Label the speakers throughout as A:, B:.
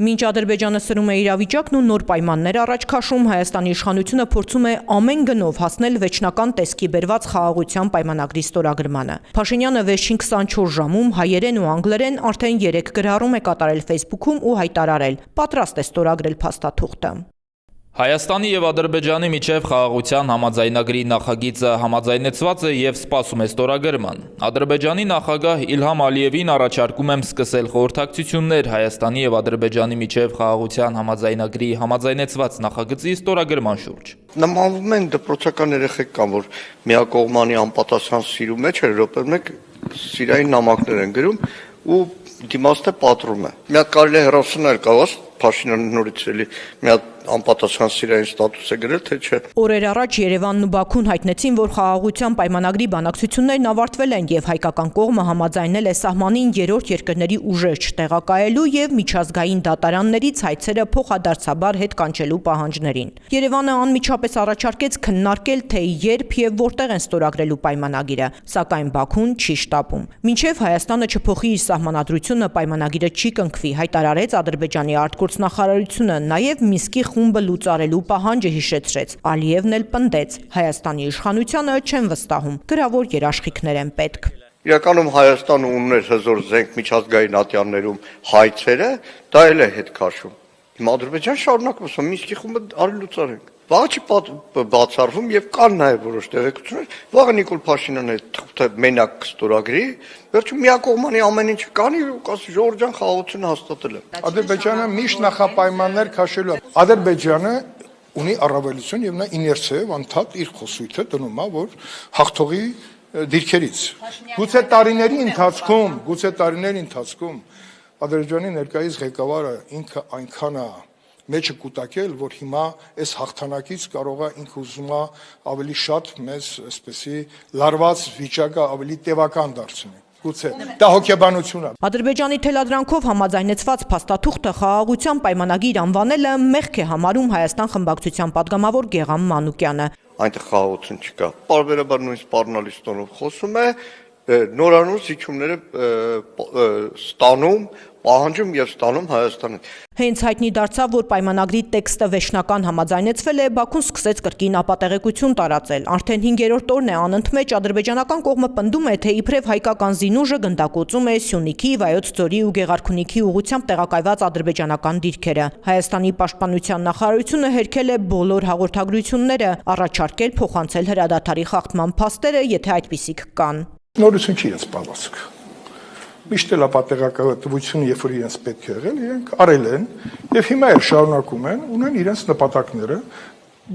A: Մինչ Ադրբեջանը սրում է իրավիճակն ու նոր պայմաններ առաջ քաշում, Հայաստանի իշխանությունը փորձում է ամեն գնով հասնել վերջնական տեսքի բերված խաղաղության պայմանագրի ստորագրմանը։ Փաշինյանը վերջին 24 ժամում հայերեն ու անգլերեն արդեն 3 գրառում է կատարել Facebook-ում ու հայտարարել՝ պատրաստ է ստորագրել փաստաթուղթը։
B: Հայաստանի և Ադրբեջանի միջև խաղաղության համաձայնագրի նախագիծը համաձայնեցված է և սպասում է ստորագրման։ Ադրբեջանի նախագահ Իլհամ Ալիևին առաջարկում եմ սկսել խորհրդակցություններ Հայաստանի և Ադրբեջանի միջև խաղաղության համաձայնագրի համաձայնեցված նախագծի ստորագրման շուրջ։
C: Նմանվում են դպրոցական երեխեք կան, որ միակողմանի անպատասխան սիրու մեջ է, րոպե մեկ սիրային նամակներ են գրում ու դիմացը պատռում է։ Մի հատ կարելի է հեռացնել կաղաց Փաշինյանը նորից էլի մի հատ անպատասխան սիրային ստատուս է գրել, թե չէ։
A: Օրեր առաջ Երևանն ու Բաքուն հայտնեցին, որ խաղաղության պայմանագրի բանակցություններն ավարտվել են և հայկական կողմը համաձայնել է սահմանին երրորդ երկրների ուժեր չտեղակայելու և միջազգային դատարաններից հայցերը փոխադարձաբար հետ կանչելու պահանջներին։ Երևանը անմիջապես առաջարկեց քննարկել, թե երբ և որտեղ են ստորագրելու պայմանագիրը, սակայն Բաքուն չի շտապում։ Մինչև Հայաստանը չփոխի իր սահմանադրությունը, պայմանագիրը չի կնքվի, հայտարարեց Ադրբեջանի արտգործնախարարությունը, նաև Մինսկի խումբը լուծարելու պահանջը հիշեցրեց։ Ալիևն էլ պնդեց՝ Հայաստանի իշխանությանը չեն վստահում, գրավոր երաշխիքներ են պետք։
C: Իրականում Հայաստանը ուներ հզոր զենք միջազգային ատյաններում հայցերը, դա էլ է հետ քաշում։ Հիմա Ադրբեջան շարունակում է, Մինսկի խումբը արի լուծարենք։ Վաղը չի բացառվում եւ կան նաեւ որոշ տեղեկություններ, վաղը Նիկոլ Փաշինյանը թղթը մենակ կստորագրի, վերջում միակողմանի ամեն ինչը կանի ու կասի Ժողովրդյան խաղաղությունը հաստատել է։
D: Ադրբեջանը միշտ նախապայմաններ քաշելու։ Ադրբեջանը ունի առավելություն եւ նա իներցիայով անդադ իր խոսույթը դնում է, որ հաղթողի դիրքերից։ Գուցե տարիների ընթացքում Ադրբեջանի ներկայիս ղեկավարը ինքը այնքան է մեջը կուտակել, որ հիմա այս հաղթանակից կարող է ինքը ուզում է ավելի շատ մեզ այսպեսի լարված վիճակը ավելի տևական դարձնել։ Գուցե դա հոգեբանություն է։
A: Ադրբեջանի թելադրանքով համաձայնեցված փաստաթուղթը խաղաղության պայմանագիր անվանելը մեղք է համարում Հայաստան խմբակցության падգամավոր Գեգամ Մանուկյանը։
C: Այնտեղ խաղաղություն չկա։ Պարբերաբար նույն սպառնալից տոնով խոսում է, նորանոր զիջումները ստանում, պահանջում եւ ստանում Հայաստանը։
A: Հենց հայտնի դարձավ, որ պայմանագրի տեքստը վերջնական համաձայնեցվել է, Բաքուն սկսեց կրկին ապատեղեկություն տարածել։ Արդեն 5-րդ օրն է անընդմեջ ադրբեջանական կողմը պնդում է, թե իբրև հայկական զինուժը գնդակոծում է Սյունիքի, Վայոց ձորի ու Գեղարքունիքի ուղղությամբ տեղակայված ադրբեջանական դիրքերը։ Հայաստանի պաշտպանության նախարարությունը հերքել է բոլոր հաղորդագրությունները, առաջարկել փոխանցել հրադադարի խախտման փաստերը, եթե այդպիսիք կան։
D: Նորություն չի իրենց պահվածք։ Միշտ էլ ապատեղեկատվությունը, երբ որ իրենց պետք է եղել, իրենք արել են եւ հիմա էլ շարունակում են, ունեն իրենց նպատակները,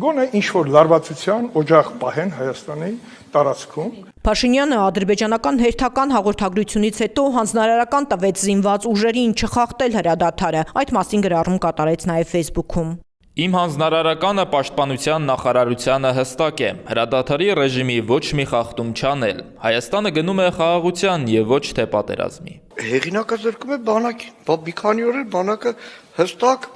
D: գոնե ինչ-որ լարվածության օջախ պահեն Հայաստանի տարածքում։
A: Փաշինյանը ադրբեջանական հերթական հաղորդագրությունից հետո հանձնարարական տվեց զինված ուժերին չխախտել հրադադարը։ Այդ մասին գրառում կատարեց նաև Facebook-ում։
B: Իմ հանձնարարականը պաշտպանության նախարարությանը հստակ է, հրադադարի ռեժիմի ոչ մի խախտում չանել, Հայաստանը գնում է խաղաղության եւ ոչ թե պատերազմի։
C: Հեղինակը զրկում է բանակին, մի քանի օր էլ բանակը հստակ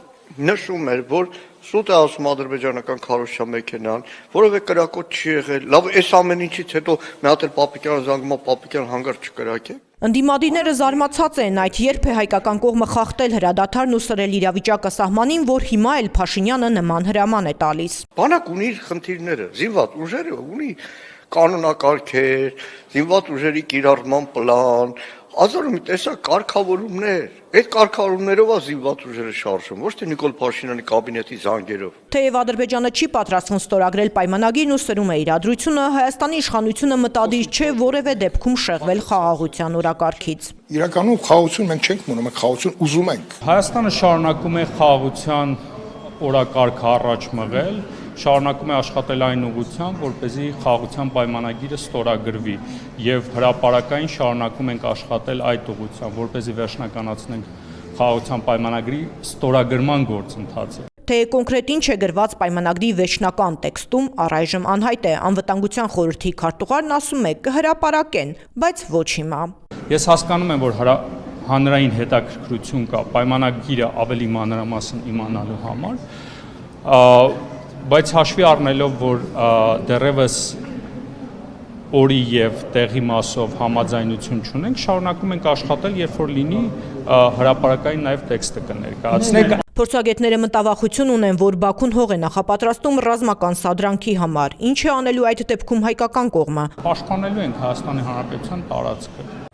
C: նշում էր, որ սուտ է ասում ադրբեջանական քարոզչա մեքենան, որովե կրակոտ չի եղել, լավ այս ամեն ինչից հետո մի հատ էլ Պապիկյանը զանգում է, Պապիկյան հանգարց չկրակե։
A: Ընդդիմադիրները զարմացած են, այդ երբ է հայկական կողմը խախտել հրադադարն ու սրել իրավիճակը սահմանին, որ հիմա էլ Փաշինյանը նման հրաման է տալիս։
C: Բանակ ունի իր խնդիրները, զինված ուժերը ունի կանոնակարգեր, զինված ուժերի կիրառման պլան, ազարում տեսակ կարգավորումներ, այդ կարգավորումներով է զինված ուժերը շարժում, ոչ թե Նիկոլ Փաշինյանի կաբինետի զանգերով։
A: Թեև Ադրբեջանը չի պատրաստվում ստորագրել պայմանագիրն ու սրում է իրադրությունը, Հայաստանի իշխանությունը մտադիր չէ որևէ դեպքում շեղվել խաղաղության օրակարգից։
D: Իրականում խաղաղություն մենք չենք մոնում, մենք խաղաղություն ուզում ենք։
E: Հայաստանը շարունակում է խաղաղության օրակարգը առաջ մղել, շարունակում է աշխատել այն ուղղությամբ, որպեսզի խաղաղության պայմանագիրը ստորագրվի եւ հրապարակային շարունակում ենք աշխատել այդ ուղղությամբ, որպեսզի վերջնականացնենք խաղաղության պայմանագրի ստորագրման գործընթացը։
A: Թե կոնկրետ ինչ է գրված պայմանագրի վերջնական տեքստում, առայժմ անհայտ է, անվտանգության խորհրդի քարտուղարն ասում է կհրապարակեն, բայց ոչ հիմա։
E: Ես հասկանում եմ, որ հանրային հետաքրքրություն կա պայմանագիրը ավելի մանրամասն իմանալու համար, բայց հաշվի առնելով, որ դեռևս օրի եւ տեղի մասով համաձայնություն չունենք, շարունակում ենք աշխատել, երբ որ լինի հրապարակային նաեւ տեքստը կներկայացնենք։
A: Փորձագետները մտավախություն ունեն, որ Բաքուն հող է նախապատրաստում ռազմական սադրանքի համար։ Ինչ է անելու այդ դեպքում հայկական կողմը։
E: Պաշտպանելու ենք Հայաստանի Հանրապետության տարածքը։